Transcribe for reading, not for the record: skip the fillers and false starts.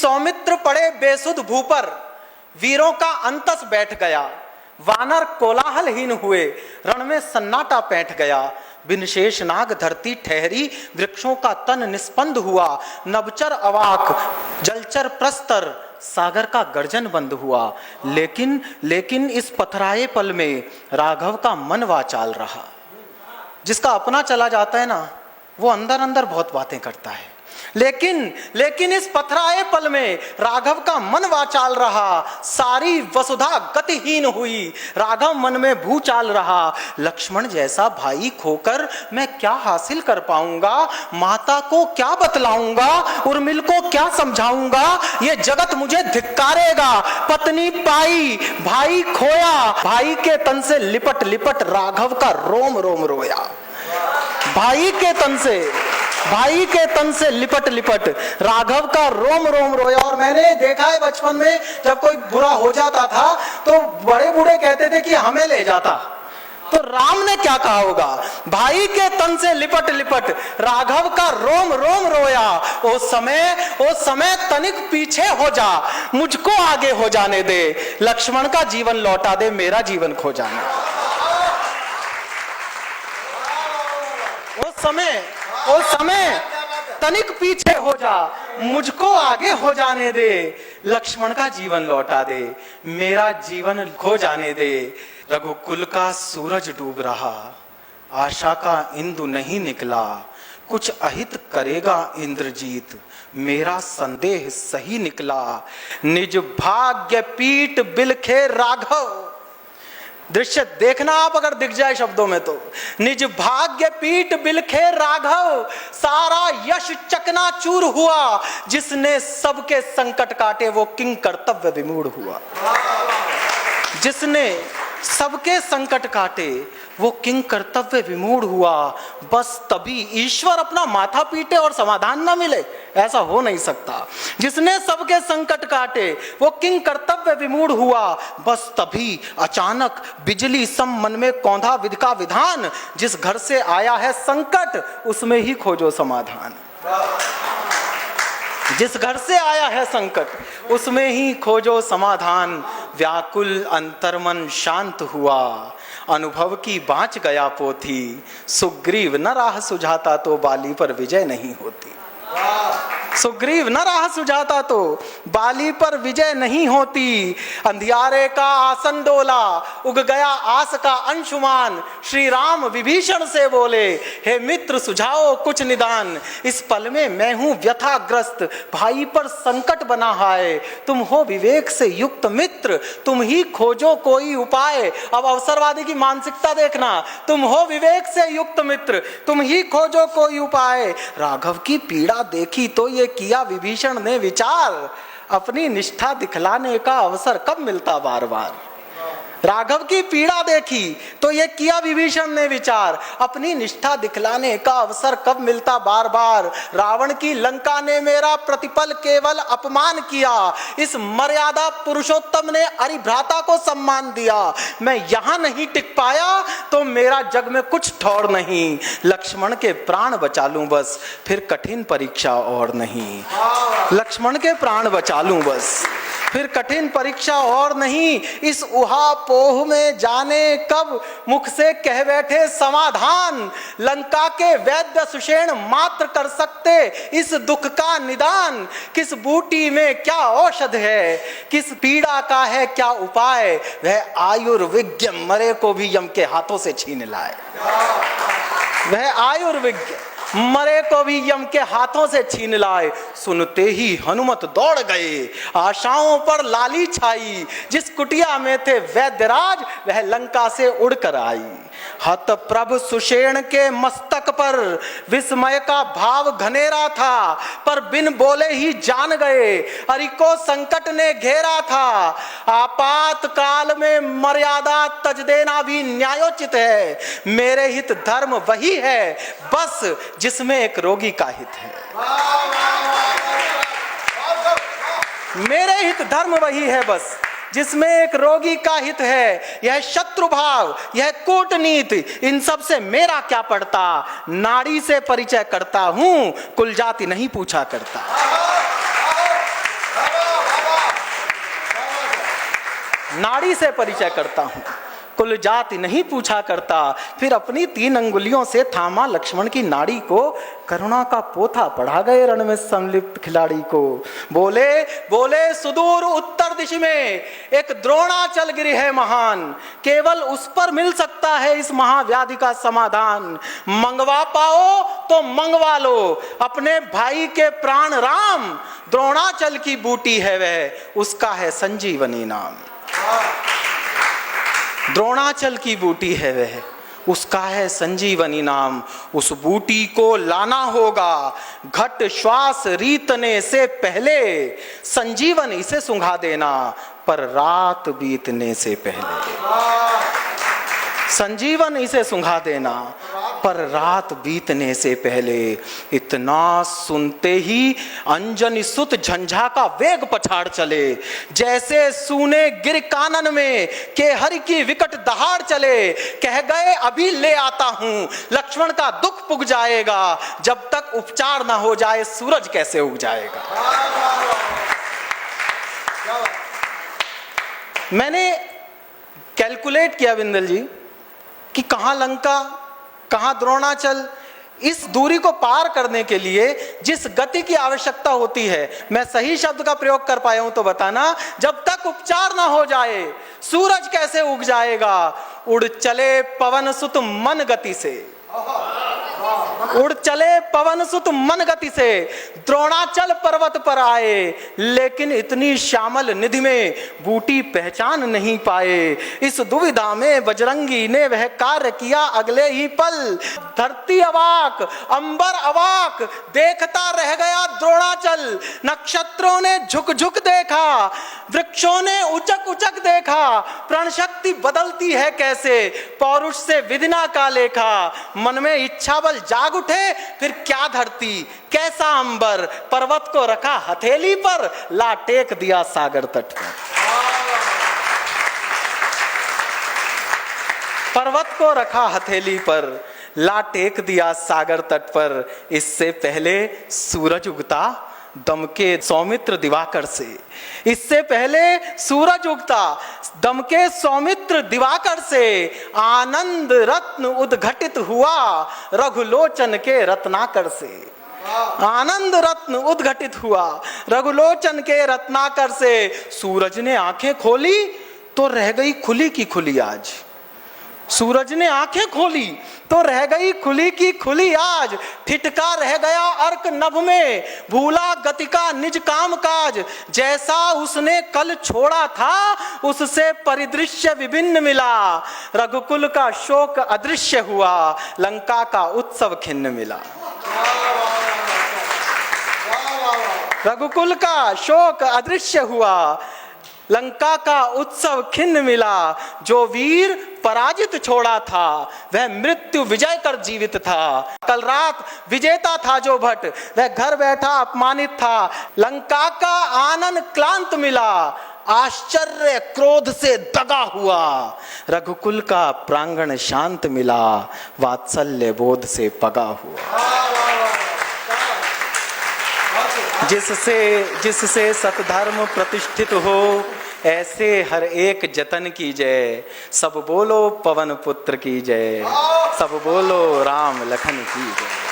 सौमित्र पड़े बेसुध भूपर, वीरों का अंतस बैठ गया। वानर कोलाहलहीन हुए, रण में सन्नाटा पैठ गया। बिन शेष नाग धरती ठहरी, वृक्षों का तन निस्पंद हुआ। नभचर अवाक, जलचर प्रस्तर, सागर का गर्जन बंद हुआ। लेकिन इस पथराए पल में राघव का मन वाचाल रहा। जिसका अपना चला जाता है ना, वो अंदर अंदर बहुत बातें करता है, लेकिन इस पथराए पल में राघव का मन वाचाल रहा। सारी वसुधा गतिहीन हुई, राघव मन में भूचाल रहा। लक्ष्मण जैसा भाई खोकर मैं क्या हासिल कर पाऊंगा, माता को क्या बतलाऊंगा, उर्मिल को क्या समझाऊंगा। ये जगत मुझे धिक्कारेगा। पत्नी पाई, भाई खोया, भाई के तन से लिपट लिपट राघव का रोम रोम रोया। भाई के तन से लिपट लिपट राघव का रोम रोम रोया। और मैंने देखा है बचपन में जब कोई बुरा हो जाता था तो बड़े बूढ़े कहते थे कि हमें ले जाता, तो राम ने क्या कहा होगा, भाई के तन से लिपट लिपट राघव का रोम रोम रोया। ओ समय तनिक पीछे हो जा, मुझको आगे हो जाने दे। लक्ष्मण का जीवन लौटा दे, मेरा जीवन खो जाने दे। ओ समय तनिक पीछे हो जा, मुझको आगे हो जाने दे। लक्ष्मण का जीवन लौटा दे, मेरा जीवन खो जाने दे। रघुकुल का सूरज डूब रहा, आशा का इंदु नहीं निकला। कुछ अहित करेगा इंद्रजीत, मेरा संदेह सही निकला। निज भाग्य पीठ बिलखे राघव, दृश्य देखना आप अगर दिख जाए शब्दों में तो। निज भाग्य पीठ बिलखे राघव, सारा यश चकनाचूर हुआ। जिसने सबके संकट काटे वो किंग कर्तव्य विमूढ़ हुआ। जिसने सबके संकट काटे वो किंग कर्तव्य विमूढ़ हुआ। बस तभी ईश्वर अपना माथा पीटे और समाधान ना मिले, ऐसा हो नहीं सकता। जिसने सबके संकट काटे वो किंग कर्तव्य विमूढ़ हुआ। बस तभी अचानक बिजली सम मन में कौंधा विधि का विधान। जिस घर से आया है संकट उसमें ही खोजो समाधान। जिस घर से आया है संकट उसमें ही खोजो समाधान। व्याकुल अंतर्मन शांत हुआ, अनुभव की बाँच गया पोथी। सुग्रीव न राह सुझाता तो बाली पर विजय नहीं होती। सुग्रीव न राह सुझाता तो बाली पर विजय नहीं होती। अंधियारे का आसन डोला, उग गया आस का अंशुमान। श्री राम विभीषण से बोले, हे मित्र सुझाओ कुछ निदान। इस पल में मैं हूं व्यथाग्रस्त, भाई पर संकट बना है। तुम हो विवेक से युक्त मित्र, तुम ही खोजो कोई उपाय। अब अवसरवादी की मानसिकता देखना, तुम हो विवेक से युक्त मित्र, तुम ही खोजो कोई उपाय। राघव की पीड़ा देखी तो ये किया विभीषण ने विचार, अपनी निष्ठा दिखलाने का अवसर कब मिलता बार बार। राघव की पीड़ा देखी तो ये किया विभीषण ने विचार, अपनी निष्ठा दिखलाने का अवसर कब मिलता बार बार। रावण की लंका ने मेरा प्रतिपल केवल अपमान किया, इस मर्यादा पुरुषोत्तम ने अरिभ्राता को सम्मान दिया। मैं यहां नहीं टिक पाया तो मेरा जग में कुछ ठौर नहीं। लक्ष्मण के प्राण बचा लूं बस, फिर कठिन परीक्षा और नहीं। लक्ष्मण के प्राण बचा लूं बस, फिर कठिन परीक्षा और नहीं। इस उहापोह में जाने कब मुख से कह बैठे समाधान। लंका के वैद्य सुषेण मात्र कर सकते इस दुख का निदान। किस बूटी में क्या औषध है, किस पीड़ा का है क्या उपाय। वह आयुर्विज्ञ मरे को भी यम के हाथों से छीन लाए। वह आयुर्विज्ञ मरे को भी यम के हाथों से छीन लाए। सुनते ही हनुमत दौड़ गए, आशाओं पर लाली छाई। जिस कुटिया में थे वैद्यराज वह लंका से उड़कर आई। हत प्रभ सुषेण के मस्तक पर विस्मय का भाव घनेरा था, पर बिन बोले ही जान गए अरि को संकट ने घेरा था। आपातकाल में मर्यादा तज देना भी न्यायोचित है। मेरे हित धर्म वही है बस जिसमें एक रोगी का हित है। मेरे हित धर्म वही है बस जिसमें एक रोगी का हित है। यह शत्रु भाव, यह कूटनीति, इन सब से मेरा क्या पड़ता। नाड़ी से परिचय करता हूं, कुल जाति नहीं पूछा करता। नाड़ी से परिचय करता हूँ, कुल जाति नहीं पूछा करता। फिर अपनी 3 अंगुलियों से थामा लक्ष्मण की नाड़ी को, करुणा का पोथा पढ़ा गए रण में संलिप्त खिलाड़ी को। बोले बोले सुदूर उत्तर दिशा में एक द्रोणाचल गिरी है महान, केवल उस पर मिल सकता है इस महाव्याधि का समाधान। मंगवा पाओ तो मंगवा लो अपने भाई के प्राण राम, द्रोणाचल की बूटी है वह, उसका है संजीवनी नाम। द्रोणाचल की बूटी है वह, उसका है संजीवनी नाम। उस बूटी को लाना होगा घट श्वास रीतने से पहले, संजीवन इसे सुंघा देना पर रात बीतने से पहले। संजीवन इसे सुंघा देना पर रात बीतने से पहले। इतना सुनते ही अंजनी सुत झंझा का वेग पछाड़ चले, जैसे सूने गिर कानन में के हरि की विकट दहाड़ चले। कह गए अभी ले आता हूं, लक्ष्मण का दुख पुग जाएगा, जब तक उपचार ना हो जाए सूरज कैसे उग जाएगा। मैंने कैलकुलेट किया बिंदल जी कि कहां लंका कहां द्रोणाचल, इस दूरी को पार करने के लिए जिस गति की आवश्यकता होती है, मैं सही शब्द का प्रयोग कर पाया हूं तो बताना। जब तक उपचार ना हो जाए सूरज कैसे उग जाएगा। उड़ चले पवन सुत मन गति से, उड़ चले पवन सुत मन गति से, द्रोणाचल पर्वत पर आए, लेकिन इतनी श्यामल निधि में बूटी पहचान नहीं पाए। इस दुविधा में बजरंगी ने वह कार्य किया अगले ही पल। धरती अवाक अंबर अवाक देखता रह गया द्रोणाचल। नक्षत्रों ने झुक झुक देखा, वृक्षों ने उचक उचक देखा, प्राण शक्ति बदलती है कैसे, पौरुष से विधिना का लेखा। मन में इच्छा बल जाग उठे, फिर क्या धरती कैसा अंबर, पर्वत को रखा हथेली पर, ला टेक दिया सागर तट पर। पर्वत को रखा हथेली पर, ला टेक दिया सागर तट पर। इससे पहले सूरज उगता दमके सौमित्र दिवाकर से, इससे पहले सूरज उगता दमके सौमित्र दिवाकर से। आनंद रत्न उद्घटित हुआ रघुलोचन के रत्नाकर से, आनंद रत्न उद्घटित हुआ रघुलोचन के रत्नाकर से। सूरज ने आंखें खोली तो रह गई खुली की खुली आज, सूरज ने आंखें खोली तो रह गई खुली की खुली आज। ठिठका रह गया अर्क नभ में, भूला गति का निज काम काज। जैसा उसने कल छोड़ा था उससे परिदृश्य विभिन्न मिला। रघुकुल का शोक अदृश्य हुआ, लंका का उत्सव खिन्न मिला। रघुकुल का शोक अदृश्य हुआ, लंका का उत्सव खिन्न मिला। जो वीर पराजित छोड़ा था वह मृत्यु विजय कर जीवित था। कल रात विजेता था जो भट, वह घर बैठा अपमानित था। लंका का आनंद क्लांत मिला, आश्चर्य क्रोध से दगा हुआ। रघुकुल का प्रांगण शांत मिला, वात्सल्य बोध से पगा हुआ। जिससे सतधर्म प्रतिष्ठित हो, ऐसे हर एक जतन की जय। सब बोलो पवन पुत्र की जय, सब बोलो राम लखन की जय।